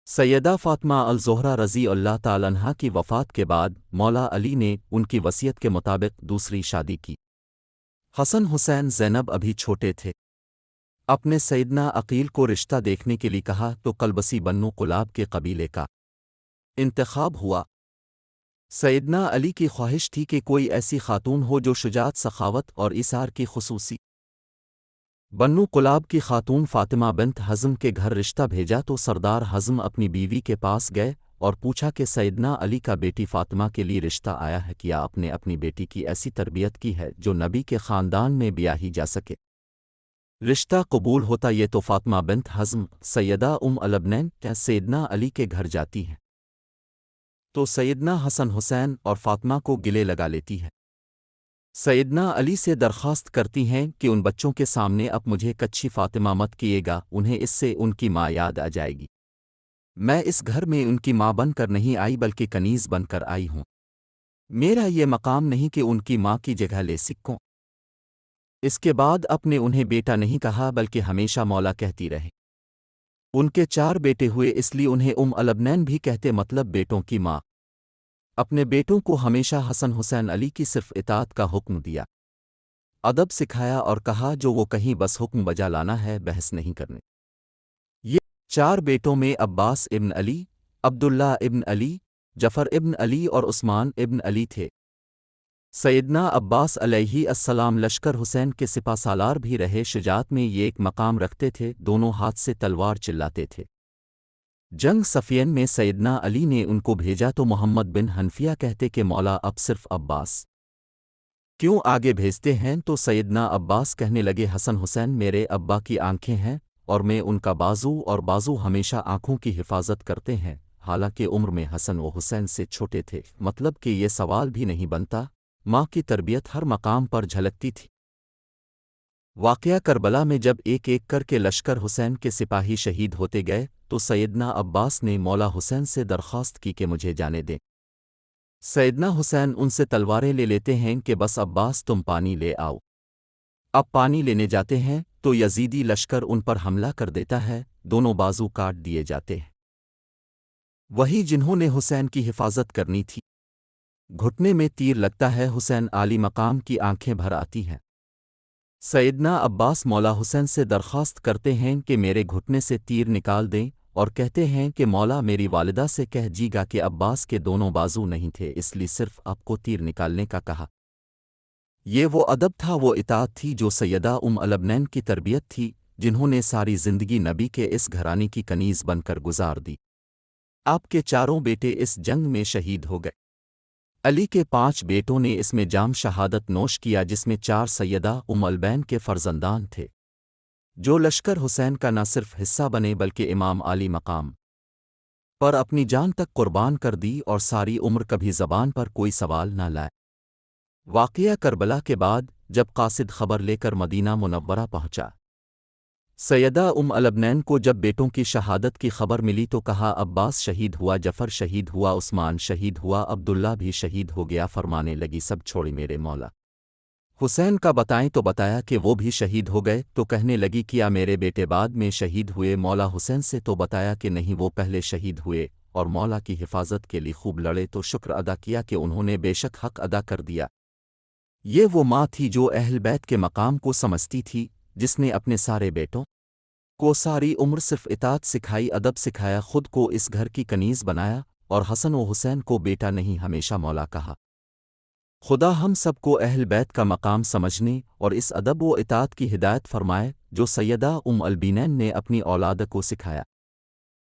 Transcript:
سیدہ فاطمہ الزہرا رضی اللہ تعالیٰ عنہا کی وفات کے بعد مولا علی نے ان کی وصیت کے مطابق دوسری شادی کی۔ حسن حسین زینب ابھی چھوٹے تھے۔ اپنے سیدنا عقیل کو رشتہ دیکھنے کے لیے کہا تو قلبسی بنو قلاب کے قبیلے کا انتخاب ہوا۔ سیدنا علی کی خواہش تھی کہ کوئی ایسی خاتون ہو جو شجاعت، سخاوت اور ایثار کی خصوصی۔ بنو قلاب کی خاتون فاطمہ بنت حزم کے گھر رشتہ بھیجا تو سردار حزم اپنی بیوی کے پاس گئے اور پوچھا کہ سیدنا علی کا بیٹی فاطمہ کے لیے رشتہ آیا ہے، کیا آپ نے اپنی بیٹی کی ایسی تربیت کی ہے جو نبی کے خاندان میں بیاہی جا سکے؟ رشتہ قبول ہوتا یہ تو فاطمہ بنت حزم سیدہ البنین سیدنا علی کے گھر جاتی ہیں تو سیدنا حسن حسین اور فاطمہ کو گلے لگا لیتی ہے۔ سیدنا علی سے درخواست کرتی ہیں کہ ان بچوں کے سامنے اب مجھے کچی فاطمہ مت کیے گا، انہیں اس سے ان کی ماں یاد آ جائے گی۔ میں اس گھر میں ان کی ماں بن کر نہیں آئی بلکہ کنیز بن کر آئی ہوں۔ میرا یہ مقام نہیں کہ ان کی ماں کی جگہ لے سکوں۔ اس کے بعد اپنے انہیں بیٹا نہیں کہا بلکہ ہمیشہ مولا کہتی رہے۔ ان کے 4 بیٹے ہوئے اس لیے انہیں البنین بھی کہتے، مطلب بیٹوں کی ماں۔ اپنے بیٹوں کو ہمیشہ حسن حسین علی کی صرف اطاعت کا حکم دیا، ادب سکھایا اور کہا جو وہ کہیں بس حکم بجا لانا ہے، بحث نہیں کرنے۔ یہ 4 بیٹوں میں عباس ابن علی، عبداللہ ابن علی، جعفر ابن علی اور عثمان ابن علی تھے۔ سیدنا عباس علیہ السلام لشکر حسین کے سپہ سالار بھی رہے، شجاعت میں یہ ایک مقام رکھتے تھے، دونوں ہاتھ سے تلوار چلاتے تھے۔ جنگ صفین میں سیدنا علی نے ان کو بھیجا تو محمد بن حنفیہ کہتے کہ مولا اب صرف عباس کیوں آگے بھیجتے ہیں؟ تو سیدنا عباس کہنے لگے حسن حسین میرے ابا کی آنکھیں ہیں اور میں ان کا بازو، اور بازو ہمیشہ آنکھوں کی حفاظت کرتے ہیں۔ حالانکہ عمر میں حسن و حسین سے چھوٹے تھے، مطلب کہ یہ سوال بھی نہیں بنتا، ماں کی تربیت ہر مقام پر جھلکتی تھی۔ واقعہ کربلا میں جب ایک ایک کر کے لشکر حسین کے سپاہی شہید ہوتے گئے تو سیدنا عباس نے مولا حسین سے درخواست کی کہ مجھے جانے دیں۔ سیدنا حسین ان سے تلواریں لے لیتے ہیں کہ بس عباس تم پانی لے آؤ۔ اب پانی لینے جاتے ہیں تو یزیدی لشکر ان پر حملہ کر دیتا ہے، دونوں بازو کاٹ دیے جاتے ہیں۔ وہی جنہوں نے حسین کی حفاظت کرنی تھی، گھٹنے میں تیر لگتا ہے، حسین عالی مقام کی آنکھیں بھر آتی ہیں۔ سیدنا عباس مولا حسین سے درخواست کرتے ہیں کہ میرے گھٹنے سے تیر نکال دیں، اور کہتے ہیں کہ مولا میری والدہ سے کہہ جی گا کہ عباس کے دونوں بازو نہیں تھے، اس لیے صرف آپ کو تیر نکالنے کا کہا۔ یہ وہ ادب تھا، وہ اطاعت تھی جو سیدہ البنین کی تربیت تھی، جنہوں نے ساری زندگی نبی کے اس گھرانے کی کنیز بن کر گزار دی۔ آپ کے 4 بیٹے اس جنگ میں شہید ہو گئے۔ علی کے 5 بیٹوں نے اس میں جام شہادت نوش کیا، جس میں 4 سیدہ البین کے فرزندان تھے، جو لشکر حسین کا نہ صرف حصہ بنے بلکہ امام عالی مقام پر اپنی جان تک قربان کر دی اور ساری عمر کبھی زبان پر کوئی سوال نہ لائے۔ واقعہ کربلا کے بعد جب قاصد خبر لے کر مدینہ منورہ پہنچا، سیدہ البنین کو جب بیٹوں کی شہادت کی خبر ملی تو کہا عباس شہید ہوا، جعفر شہید ہوا، عثمان شہید ہوا، عبداللہ بھی شہید ہو گیا۔ فرمانے لگی سب چھوڑی میرے مولا حسین کا بتائیں تو بتایا کہ وہ بھی شہید ہو گئے، تو کہنے لگی کیا میرے بیٹے بعد میں شہید ہوئے؟ مولا حسین سے تو بتایا کہ نہیں، وہ پہلے شہید ہوئے اور مولا کی حفاظت کے لیے خوب لڑے، تو شکر ادا کیا کہ انہوں نے بے شک حق ادا کر دیا۔ یہ وہ ماں تھی جو اہل بیت کے مقام کو سمجھتی تھی، جس نے اپنے سارے بیٹوں کو ساری عمر صرف اطاعت سکھائی، ادب سکھایا، خود کو اس گھر کی کنیز بنایا اور حسن و حسین کو بیٹا نہیں ہمیشہ مولا کہا۔ خدا ہم سب کو اہل بیت کا مقام سمجھنے اور اس ادب و اطاعت کی ہدایت فرمائے جو سیدہ البنین نے اپنی اولاد کو سکھایا۔